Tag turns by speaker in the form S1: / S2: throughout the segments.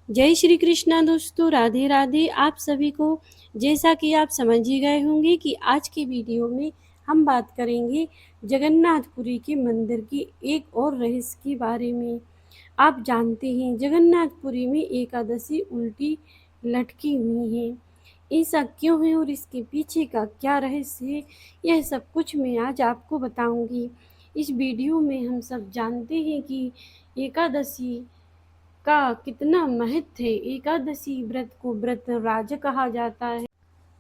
S1: जय श्री कृष्णा दोस्तों, राधे राधे आप सभी को। जैसा कि आप समझ ही गए होंगे कि आज की वीडियो में हम बात करेंगे जगन्नाथपुरी के मंदिर की एक और रहस्य के बारे में। आप जानते हैं जगन्नाथपुरी में एकादशी उल्टी लटकी हुई है। ऐसा क्यों है और इसके पीछे का क्या रहस्य है, यह सब कुछ मैं आज आपको बताऊंगी। इस वीडियो में हम सब जानते हैं कि एकादशी का कितना महत्व है। एकादशी व्रत को व्रत राज कहा जाता है।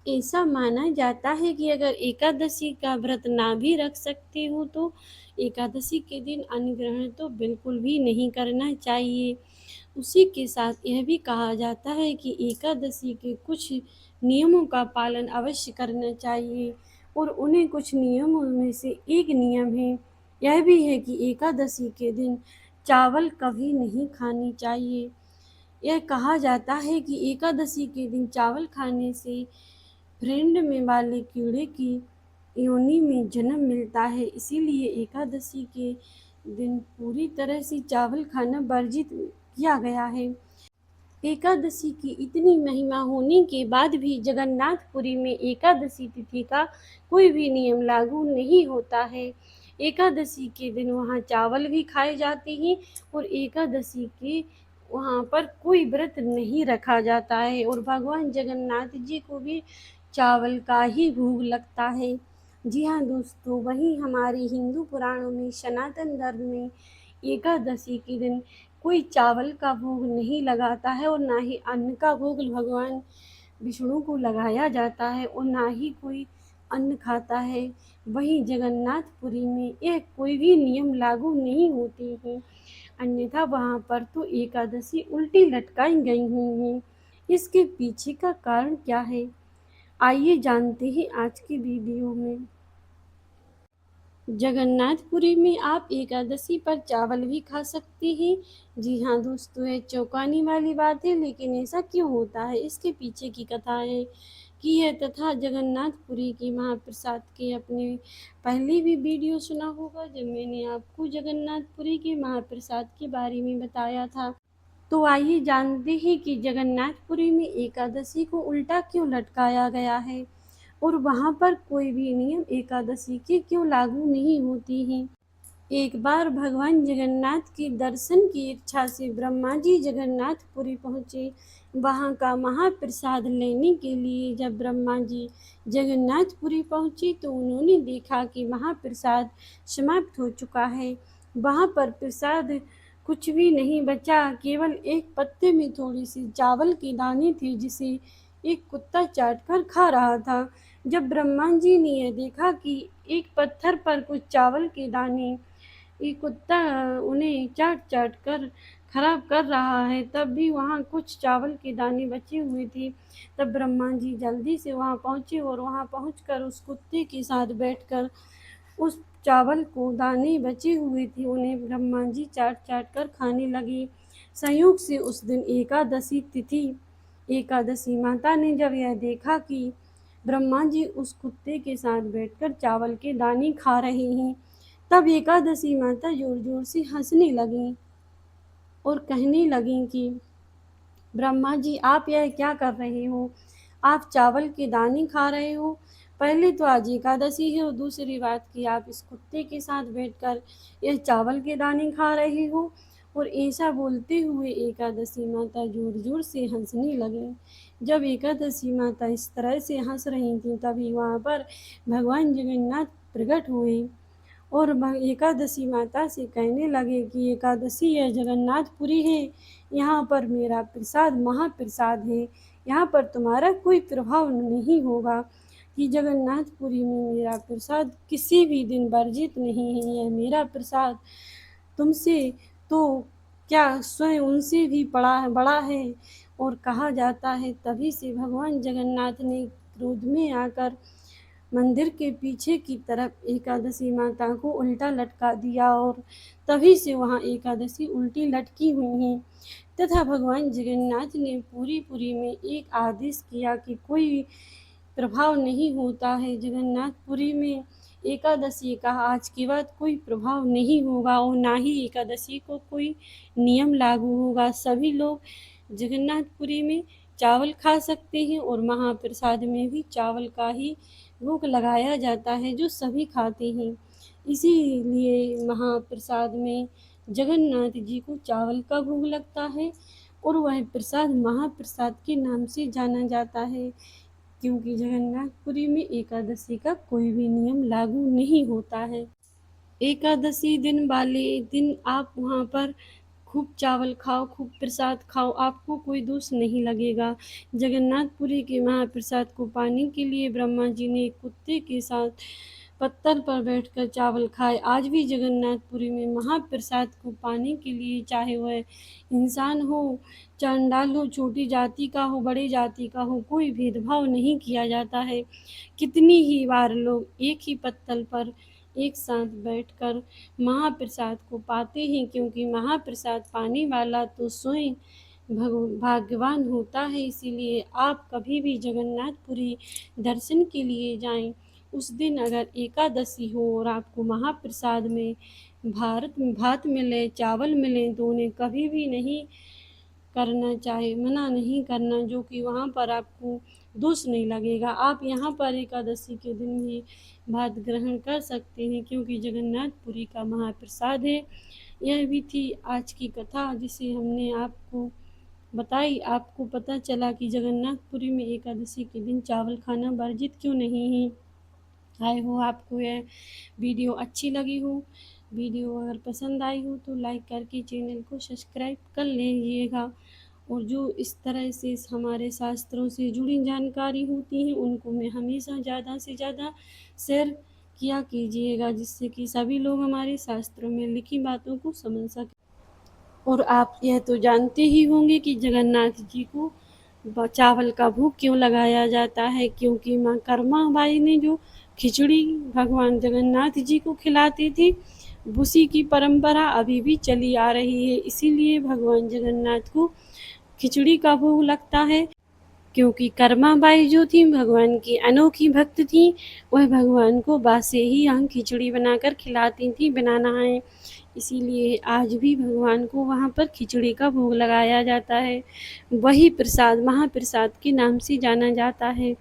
S1: ऐसा माना जाता है कि अगर एकादशी का व्रत ना भी रख सकते हो तो एकादशी के दिन अन्न ग्रहण तो बिल्कुल भी नहीं करना चाहिए। उसी के साथ यह भी कहा जाता है कि एकादशी के कुछ नियमों का पालन अवश्य करना चाहिए और उन्हें कुछ नियमों में से एक नियम है, यह भी है कि एकादशी के दिन चावल कभी नहीं खानी चाहिए। यह कहा जाता है कि एकादशी के दिन चावल खाने से फ्रेंड में वाले कीड़े की योनि में जन्म मिलता है, इसीलिए एकादशी के दिन पूरी तरह से चावल खाना वर्जित किया गया है। एकादशी की इतनी महिमा होने के बाद भी जगन्नाथपुरी में एकादशी तिथि का कोई भी नियम लागू नहीं होता है। एकादशी के दिन वहाँ चावल भी खाए जाते हैं और एकादशी के वहाँ पर कोई व्रत नहीं रखा जाता है और भगवान जगन्नाथ जी को भी चावल का ही भोग लगता है। जी हाँ दोस्तों, वहीं हमारे हिंदू पुराणों में सनातन धर्म में एकादशी के दिन कोई चावल का भोग नहीं लगाता है और ना ही अन्न का भोग भगवान विष्णु को लगाया जाता है और ना ही कोई अन्न खाता है। वहीं जगन्नाथपुरी में यह कोई भी नियम लागू नहीं होते हैं, अन्यथा वहाँ पर तो एकादशी उल्टी लटकाई गई हुई हैं। इसके पीछे का कारण क्या है, आइए जानते हैं आज की वीडियो में। जगन्नाथपुरी में आप एकादशी पर चावल भी खा सकते हैं। जी हाँ दोस्तों, ये चौंकाने वाली बात है, लेकिन ऐसा क्यों होता है, इसके पीछे की कथा है कि यह तथा जगन्नाथपुरी की महाप्रसाद के अपने पहले भी वीडियो सुना होगा जब मैंने आपको जगन्नाथपुरी के महाप्रसाद के बारे में बताया था। तो आइए जानते हैं कि जगन्नाथपुरी में एकादशी को उल्टा क्यों लटकाया गया है और वहाँ पर कोई भी नियम एकादशी के क्यों लागू नहीं होती हैं। एक बार भगवान जगन्नाथ के दर्शन की इच्छा से ब्रह्मा जी जगन्नाथपुरी पहुँचे। वहाँ का महाप्रसाद लेने के लिए जब ब्रह्मा जी जगन्नाथपुरी पहुँचे तो उन्होंने देखा कि महाप्रसाद समाप्त हो चुका है। वहाँ पर प्रसाद कुछ भी नहीं बचा, केवल एक पत्ते में थोड़ी सी चावल के दाने थे जिसे एक कुत्ता चाट कर खा रहा था। जब ब्रह्मा जी ने यह देखा कि एक पत्थर पर कुछ चावल के दाने ये कुत्ता उन्हें चाट चाट कर खराब कर रहा है, तब भी वहाँ कुछ चावल के दाने बचे हुए थे। तब ब्रह्मा जी जल्दी से वहाँ पहुँचे और वहाँ पहुँचकर उस कुत्ते के साथ बैठकर उस चावल को दाने बचे हुए थे उन्हें ब्रह्मा जी चाट चाट कर खाने लगे। संयोग से उस दिन एकादशी तिथि, एकादशी माता ने जब यह देखा कि ब्रह्मा जी उस कुत्ते के साथ बैठकर चावल के दाने खा रहे हैं, तब एकादशी माता जोर जोर से हंसने लगीं और कहने लगीं कि ब्रह्मा जी आप यह क्या कर रहे हो, आप चावल के दाने खा रहे हो। पहले तो आज एकादशी है और दूसरी बात कि आप इस कुत्ते के साथ बैठकर यह चावल के दाने खा रहे हो। और ऐसा बोलते हुए एकादशी माता जोर जोर से हंसने लगीं। जब एकादशी माता इस तरह से हंस रही थी तभी वहाँ पर भगवान जगन्नाथ प्रकट हुए और एकादशी माता से कहने लगे कि एकादशी यह जगन्नाथपुरी है, यहाँ पर मेरा प्रसाद महाप्रसाद है, यहाँ पर तुम्हारा कोई प्रभाव नहीं होगा। कि जगन्नाथपुरी में मेरा प्रसाद किसी भी दिन वर्जित नहीं है, यह मेरा प्रसाद तुमसे तो क्या स्वयं उनसे भी बड़ा है। और कहा जाता है तभी से भगवान जगन्नाथ ने क्रोध में आकर मंदिर के पीछे की तरफ एकादशी माता को उल्टा लटका दिया और तभी से वहाँ एकादशी उल्टी लटकी हुई हैं। तथा भगवान जगन्नाथ ने पुरी में एक आदेश किया कि कोई प्रभाव नहीं होता है जगन्नाथपुरी में एकादशी का आज के बाद कोई प्रभाव नहीं होगा और ना ही एकादशी को कोई नियम लागू होगा। सभी लोग जगन्नाथपुरी में चावल खा सकते हैं और महाप्रसाद में भी चावल का ही भोग लगाया जाता है जो सभी खाते हैं। इसीलिए महाप्रसाद में जगन्नाथ जी को चावल का भोग लगता है और वह प्रसाद महाप्रसाद के नाम से जाना जाता है, क्योंकि जगन्नाथपुरी में एकादशी का कोई भी नियम लागू नहीं होता है। एकादशी दिन वाले दिन आप वहाँ पर खूब चावल खाओ, खूब प्रसाद खाओ, आपको कोई दोष नहीं लगेगा। जगन्नाथपुरी के महाप्रसाद को पाने के लिए ब्रह्मा जी ने एक कुत्ते के साथ पत्थर पर बैठकर चावल खाए। आज भी जगन्नाथपुरी में महाप्रसाद को पाने के लिए, चाहे वह इंसान हो, चांडाल हो, छोटी जाति का हो, बड़ी जाति का हो, कोई भेदभाव नहीं किया जाता है। कितनी ही बार लोग एक ही पत्तल पर एक साथ बैठकर महाप्रसाद को पाते हैं, क्योंकि महाप्रसाद पाने वाला तो स्वयं भाग्यवान होता है। इसीलिए आप कभी भी जगन्नाथपुरी दर्शन के लिए जाएं। उस दिन अगर एकादशी हो और आपको महाप्रसाद में भात मिले, चावल मिले, तो उन्हें कभी भी नहीं करना चाहिए, मना नहीं करना, जो कि वहाँ पर आपको दोष नहीं लगेगा। आप यहाँ पर एकादशी के दिन भी भात ग्रहण कर सकते हैं, क्योंकि जगन्नाथपुरी का महाप्रसाद है। यह भी थी आज की कथा जिसे हमने आपको बताई। आपको पता चला कि जगन्नाथपुरी में एकादशी के दिन चावल खाना वर्जित क्यों नहीं है। आई हो आपको यह वीडियो अच्छी लगी हो। वीडियो अगर पसंद आई हो तो लाइक करके चैनल को सब्सक्राइब कर लीजिएगा, और जो इस तरह से हमारे शास्त्रों से जुड़ी जानकारी होती है उनको मैं हमेशा ज़्यादा से ज़्यादा शेयर किया कीजिएगा, जिससे कि सभी लोग हमारे शास्त्रों में लिखी बातों को समझ सकें। और आप यह तो जानते ही होंगे कि जगन्नाथ जी को चावल का भोग क्यों लगाया जाता है, क्योंकि माँ कर्मा बाई ने जो खिचड़ी भगवान जगन्नाथ जी को खिलाती थी, उसी की परंपरा अभी भी चली आ रही है। इसीलिए भगवान जगन्नाथ को खिचड़ी का भोग लगता है, क्योंकि कर्मा बाई जो थी भगवान की अनोखी भक्त थी। वह भगवान को बासे ही यहाँ खिचड़ी बनाकर खिलाती थी बिना नहाए। इसीलिए आज भी भगवान को वहाँ पर खिचड़ी का भोग लगाया जाता है। वही प्रसाद महाप्रसाद के नाम से जाना जाता है।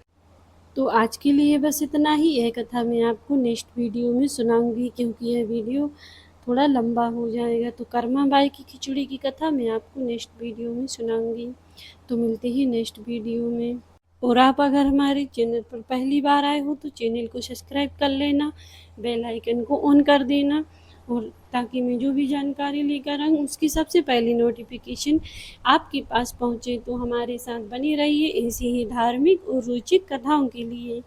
S1: तो आज के लिए बस इतना ही। यह कथा मैं आपको नेक्स्ट वीडियो में सुनाऊंगी, क्योंकि यह वीडियो थोड़ा लंबा हो जाएगा। तो कर्मा बाई की खिचड़ी की कथा मैं आपको नेक्स्ट वीडियो में सुनाऊंगी। तो मिलते ही नेक्स्ट वीडियो में। और आप अगर हमारे चैनल पर पहली बार आए हो तो चैनल को सब्सक्राइब कर लेना, बेल आइकन को ऑन कर देना, और ताकि मैं जो भी जानकारी लेकर आऊँ उसकी सबसे पहली नोटिफिकेशन आपके पास पहुँचे। तो हमारे साथ बने रहिए ऐसी ही धार्मिक और रोचक कथाओं के लिए।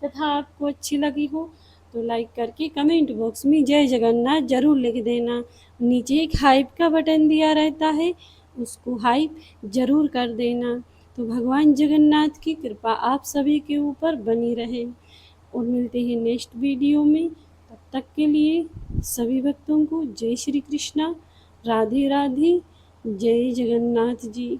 S1: कथा आपको अच्छी लगी हो तो लाइक करके कमेंट बॉक्स में जय जगन्नाथ ज़रूर लिख देना। नीचे एक हाइप का बटन दिया रहता है, उसको हाइप ज़रूर कर देना। तो भगवान जगन्नाथ की कृपा आप सभी के ऊपर बनी रहे, और मिलते हैं नेक्स्ट वीडियो में। तब तक के लिए सभी भक्तों को जय श्री कृष्णा, राधे राधे, जय जगन्नाथ जी।